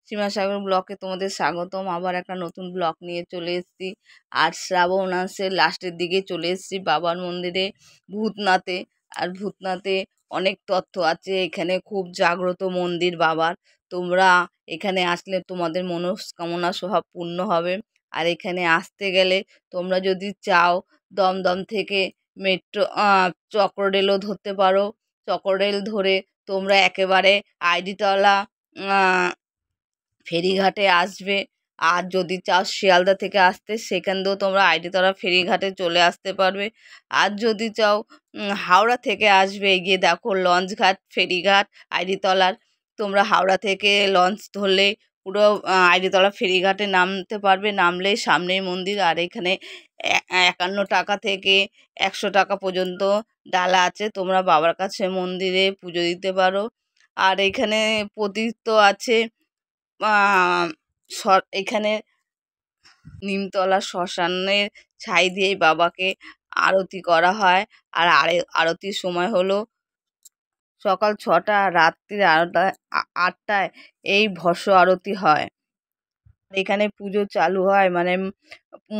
সীমাসাগর ব্লকে তোমাদের স্বাগতম। আবার একটা নতুন ব্লক নিয়ে চলে এসেছি। আর শ্রাবণ মাসের লাস্টের দিকে চলে এসেছি বাবার মন্দিরে ভূতনাথে। আর ভূতনাথে অনেক তথ্য আছে, এখানে খুব জাগ্রত মন্দির বাবার। তোমরা এখানে আসলে তোমাদের মনস্কামনা সব পূর্ণ হবে। আর এখানে আসতে গেলে তোমরা যদি চাও দমদম থেকে মেট্রো চক্ররেলও ধরতে পারো। চক্ররেল ধরে তোমরা একেবারে আইডিতলা ফেরিঘাটে আসবে। আর যদি চাও শিয়ালদা থেকে আসতে, সেখান দিয়েও তোমরা আইডিতলা ফেরিঘাটে চলে আসতে পারবে। আর যদি চাও হাওড়া থেকে আসবে, গিয়ে দেখো লঞ্চঘাট ফেরিঘাট আইডিতলার। তোমরা হাওড়া থেকে লঞ্চ ধরলে পুরো আইডিতলা ফেরিঘাটে নামতে পারবে। নামলেই সামনেই মন্দির। আর এখানে 51 টাকা থেকে 100 টাকা পর্যন্ত ডালা আছে, তোমরা বাবার কাছে মন্দিরে পুজো দিতে পারো। আর এখানে প্রতীক আছে এখানে নিমতলা শ্মশানের ছাই দিয়েই বাবাকে আরতি করা হয়। আর আরতির সময় হলো সকাল 6টা, রাত্রি 8টায় এই ভস্য আরতি হয়। এখানে পুজো চালু হয়, মানে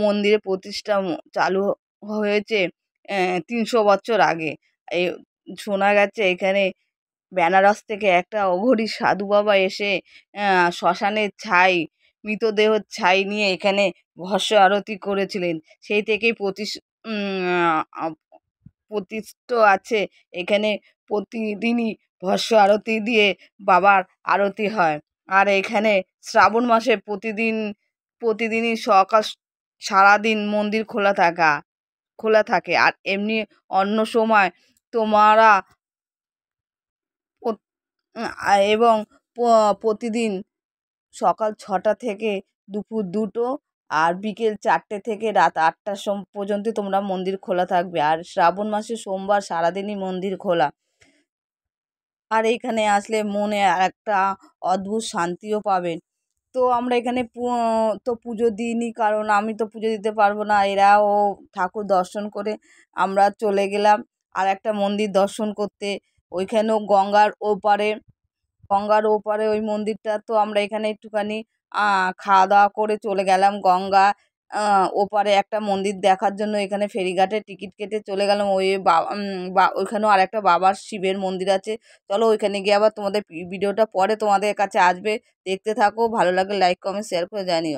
মন্দিরে প্রতিষ্ঠা চালু হয়েছে 300 বছর আগে। এই শোনা গেছে এখানে বেনারস থেকে একটা অঘরী সাধু বাবা এসে শ্মশানের ছাই, মৃতদেহ ছাই নিয়ে এখানে ভস্য আরতি করেছিলেন। সেই থেকেই প্রতিষ্ঠিত আছে এখানে প্রতিদিনই ভস্য আরতি দিয়ে বাবার আরতি হয়। আর এখানে শ্রাবণ মাসে প্রতিদিনই সকাল সারাদিন মন্দির খোলা থাকে। আর এমনি অন্য সময় তোমরা এবং প্রতিদিন সকাল 6টা থেকে দুপুর 2টো আর বিকেল 4টে থেকে রাত 8টা পর্যন্ত তোমরা মন্দির খোলা থাকবে। আর শ্রাবণ মাসে সোমবার সারাদিনই মন্দির খোলা। আর এখানে আসলে মনে একটা অদ্ভুত শান্তিও পাবেন। তো আমরা এখানে তো পুজো দিইনি, কারণ আমি তো পুজো দিতে পারবো না। এরাও ঠাকুর দর্শন করে আমরা চলে গেলাম আর একটা মন্দির দর্শন করতে। ওইখানেও গঙ্গার ওপারে ওই মন্দিরটা। তো আমরা এখানে একটুখানি খাওয়া দাওয়া করে চলে গেলাম গঙ্গা ওপারে একটা মন্দির দেখার জন্য। এখানে ফেরিঘাটে টিকিট কেটে চলে গেলাম। ওইখানেও আর একটা বাবার শিবের মন্দির আছে। চলো ওইখানে গিয়ে আবার তোমাদের ভিডিওটা পরে তোমাদের কাছে আসবে, দেখতে থাকো। ভালো লাগলে লাইক কমেন্ট শেয়ার করে জানিও।